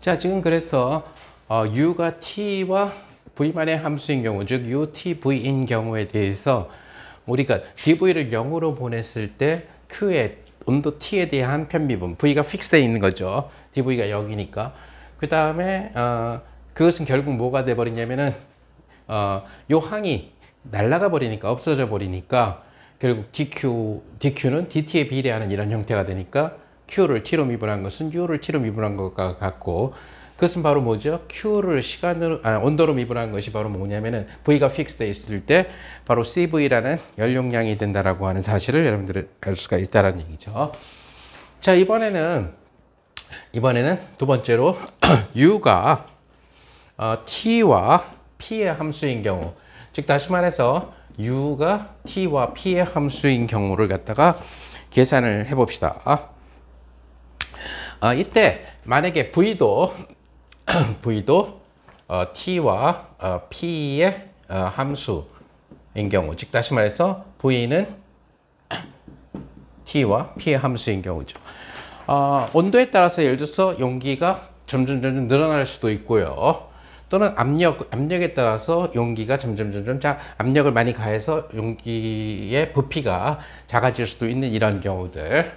자, 지금 그래서 u가 t와 v만의 함수인 경우, 즉 u, t, v인 경우에 대해서 우리가 dv를 0으로 보냈을 때 q의 온도 t에 대한 편미분, v가 픽스되어 있는 거죠. dv가 0이니까. 그 다음에 그것은 결국 뭐가 돼버리냐면은 요 항이 날아가 버리니까, 없어져 버리니까 결국 dq는 dt에 비례하는 이런 형태가 되니까 q를 t로 미분한 것은 u를 t로 미분한 것과 같고, 그것은 바로 뭐죠? q를 온도로 미분한 것이 바로 뭐냐면은 v가 픽스되어 있을 때 바로 cv라는 연용량이 된다라고 하는 사실을 여러분들은 알 수가 있다는 얘기죠. 자, 이번에는 두 번째로 u가 t와 p의 함수인 경우, 즉 다시 말해서 u가 t와 p의 함수인 경우를 갖다가 계산을 해봅시다. 이때 만약에 v도 t와 p의 함수인 경우, 즉 다시 말해서 v는 t와 p의 함수인 경우죠. 온도에 따라서 예를 들어서 용기가 점점 늘어날 수도 있고요. 또는 압력에 따라서 용기가 점점 압력을 많이 가해서 용기의 부피가 작아질 수도 있는 이런 경우들을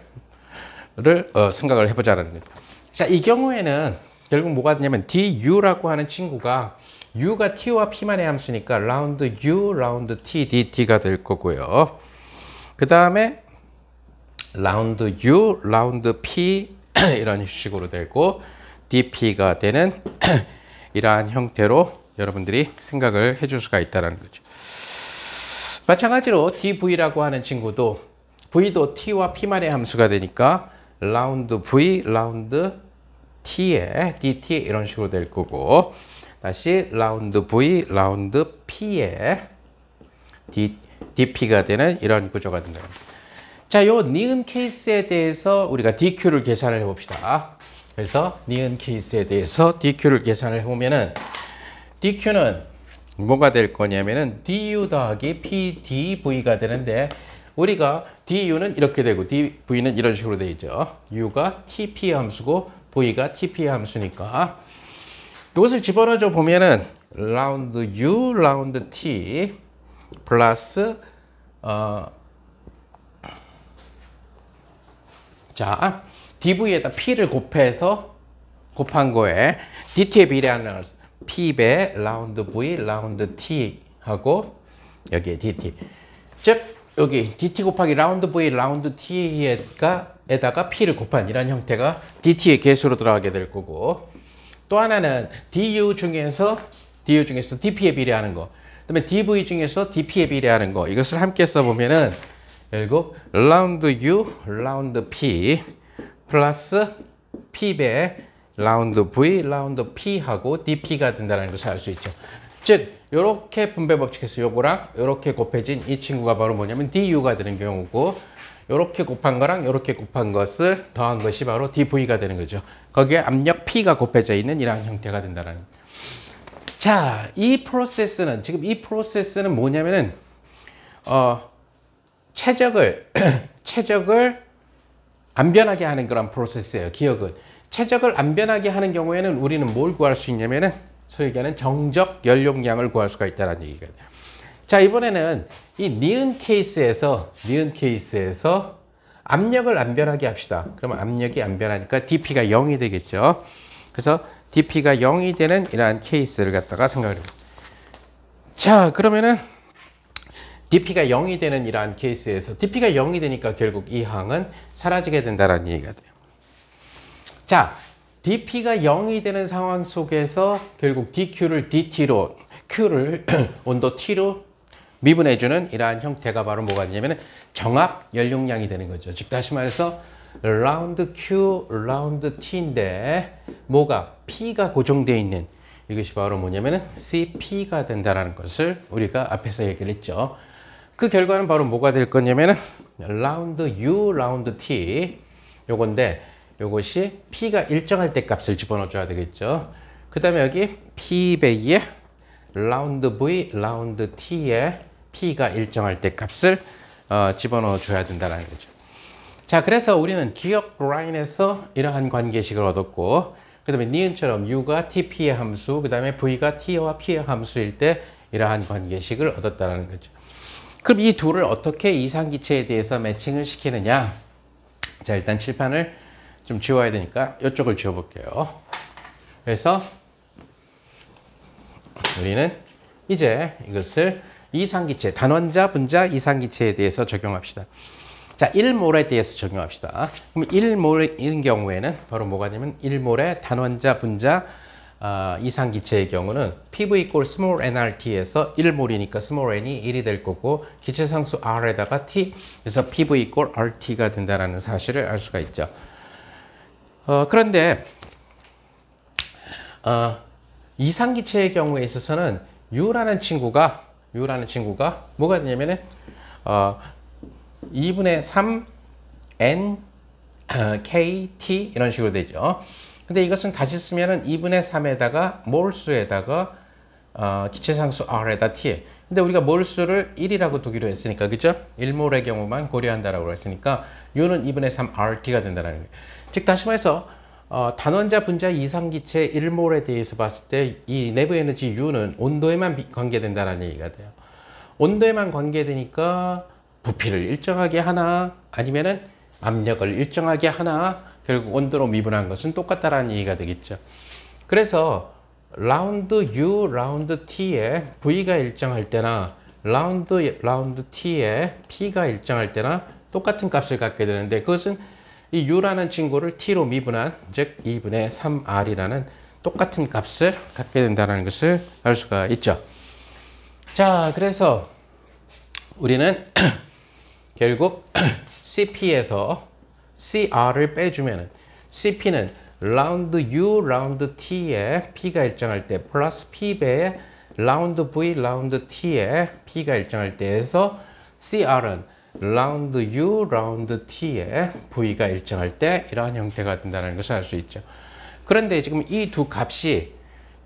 생각을 해보자는 거죠. 자, 이 경우에는 결국 뭐가 되냐면 du라고 하는 친구가 u가 t와 p만의 함수니까 라운드 u, 라운드 t, dt가 될 거고요. 그 다음에 라운드 u, 라운드 p 이런 식으로 되고 dp가 되는 이러한 형태로 여러분들이 생각을 해줄 수가 있다는 거죠. 마찬가지로 dv라고 하는 친구도 v도 t와 p만의 함수가 되니까 라운드 v, 라운드 t에 dt 이런 식으로 될 거고, 다시 라운드 v, 라운드 p에 dp가 되는 이런 구조가 된다. 자, 요 니은 케이스에 대해서 우리가 dq를 계산을 해봅시다. 그래서 니은 케이스에 대해서 dq를 계산을 해보면은 dq는 뭐가 될 거냐면은 du 더하기 pdv가 되는데, 우리가 du는 이렇게 되고 dv는 이런 식으로 되어 있죠. u가 tp 함수고 v가 tp 함수니까 이것을 집어넣어 보면은 라운드 u, 라운드 t 플러스 자, dv에다 p를 곱한 거에 dt에 비례하는 p배 라운드 v, 라운드 t 하고 여기에 dt. 즉 여기 dt 곱하기 라운드 v, 라운드 t에다가 p를 곱한 이런 형태가 dt의 계수로 들어가게 될 거고, 또 하나는 du 중에서 dp에 비례하는 거, 그다음에 dv 중에서 dp에 비례하는 거, 이것을 함께 써보면은 결국 라운드 u, 라운드 p 플러스 p배 라운드 v, 라운드 p 하고 dp가 된다는 것을 알 수 있죠. 즉 이렇게 분배 법칙에서 요거랑 이렇게 곱해진 이 친구가 바로 뭐냐면 du가 되는 경우고, 이렇게 곱한 거랑 이렇게 곱한 것을 더한 것이 바로 dv가 되는 거죠. 거기에 압력 p가 곱해져 있는 이러한 형태가 된다는 거예요. 자, 이 프로세스는 뭐냐면은 최적을 안 변하게 하는 그런 프로세스예요. 기억은 최적을 안 변하게 하는 경우에는 우리는 뭘 구할 수 있냐면은 소위 얘기하는 정적 연용량을 구할 수가 있다는 얘기가 돼요. 자, 이번에는 이 니은 케이스에서 압력을 안 변하게 합시다. 그러면 압력이 안 변하니까 dp가 0이 되겠죠. 그래서 dp가 0이 되는 이러한 케이스를 갖다가 생각을 해봅니다. 자, 그러면은 dp가 0이 되는 이러한 케이스에서 dp가 0이 되니까 결국 이 항은 사라지게 된다는 얘기가 돼요. 자, dp가 0이 되는 상황 속에서 결국 dq를 dt로, q를 온도 t로 미분해주는 이러한 형태가 바로 뭐가 되냐면 정압 연용량이 되는 거죠. 즉 다시 말해서 라운드 q, 라운드 t인데 뭐가 p가 고정되어 있는 이것이 바로 뭐냐면은 cp가 된다는 것을 우리가 앞에서 얘기를 했죠. 그 결과는 바로 뭐가 될 거냐면은 라운드 u, 라운드 t 요건데, 요것이 p가 일정할 때 값을 집어넣어 줘야 되겠죠. 그 다음에 여기 p배에 라운드 v, 라운드 t에 p가 일정할 때 값을 집어넣어 줘야 된다는 거죠. 자, 그래서 우리는 기억 라인에서 이러한 관계식을 얻었고, 그 다음에 니은처럼 U가 TP의 함수, 그 다음에 V가 T와 P의 함수일 때 이러한 관계식을 얻었다는 거죠. 그럼 이 둘을 어떻게 이상기체에 대해서 매칭을 시키느냐? 자, 일단 칠판을 좀 지워야 되니까 이쪽을 지워볼게요. 그래서 우리는 이제 이것을 이상기체, 단원자, 분자, 이상기체에 대해서 적용합시다. 자, 1몰에 대해서 적용합시다. 그럼 1몰인 경우에는 바로 뭐가 되냐면 1몰의 단원자, 분자, 이상기체의 경우는 PV equal small nRT에서 1몰이니까 small n이 1이 될 거고 기체상수 R에다가 T, 그래서 PV equal RT가 된다는 사실을 알 수가 있죠. 그런데 이상기체의 경우에 있어서는 U라는 친구가 뭐가 되냐면은 2분의 3 N K T 이런 식으로 되죠. 근데 이것은 다시 쓰면은 2분의 3에다가 몰수에다가 기체상수 R에다 T. 근데 우리가 몰수를 1이라고 두기로 했으니까, 그죠? 1몰의 경우만 고려한다라고 했으니까 U는 2분의 3 RT가 된다는 거예요. 즉 다시 말해서 단원자, 분자, 이상기체 1몰에 대해서 봤을 때 이 내부 에너지 U는 온도에만 관계된다는 얘기가 돼요. 온도에만 관계되니까 부피를 일정하게 하나 아니면은 압력을 일정하게 하나, 결국 온도로 미분한 것은 똑같다라는 얘기가 되겠죠. 그래서 라운드 U, 라운드 T에 V가 일정할 때나 라운드 T에 P가 일정할 때나 똑같은 값을 갖게 되는데, 그것은 이 U라는 친구를 T로 미분한, 즉 2분의 3R이라는 똑같은 값을 갖게 된다는 것을 알 수가 있죠. 자, 그래서 우리는 결국 CP에서 CR을 빼주면은 CP는 라운드 U, 라운드 T에 P가 일정할 때 플러스 P배의 라운드 V, 라운드 T에 P가 일정할 때에서 CR은 라운드 U, 라운드 T에 V가 일정할 때 이러한 형태가 된다는 것을 알 수 있죠. 그런데 지금 이 두 값이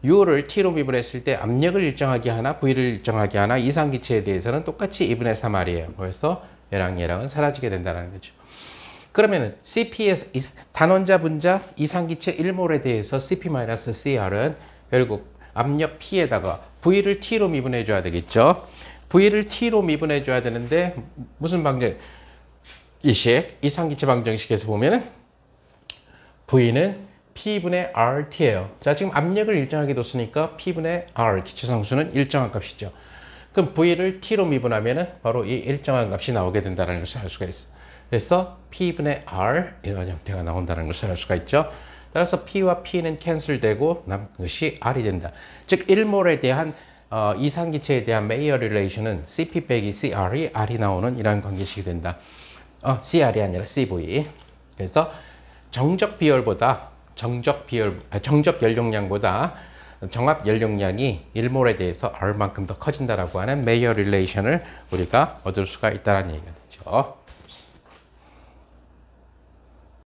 U를 T로 미분했을 때 압력을 일정하게 하나, V를 일정하게 하나, 이상기체에 대해서는 똑같이 2분의 3R이에요. 그래서 얘랑은 사라지게 된다는 거죠. 그러면은 CP에서 단원자, 분자, 이상기체 1몰에 대해서 CP-CR은 결국 압력 P에다가 V를 T로 미분해 줘야 되겠죠. V를 T로 미분해 줘야 되는데 무슨 방정? 이상기체 방정식에서 보면은 V는 P분의 RT예요. 자, 지금 압력을 일정하게 뒀으니까 P분의 R, 기체상수는 일정한 값이죠. 그럼 V를 T로 미분하면은 바로 이 일정한 값이 나오게 된다는 것을 알 수가 있어요. 그래서 P분의 R 이런 형태가 나온다는 것을 알 수가 있죠. 따라서 P와 P는 캔슬되고 남은 것이 R이 된다. 즉 1몰에 대한 이상기체에 대한 메이어 릴레이션은 CP 빼기 CR이 R이 나오는 이러한 관계식이 된다. CR이 아니라 CV. 그래서 정적 연용량보다 정합 연용량이 1몰에 대해서 R만큼 더 커진다라고 하는 메이어 릴레이션을 우리가 얻을 수가 있다는 얘기가 되죠.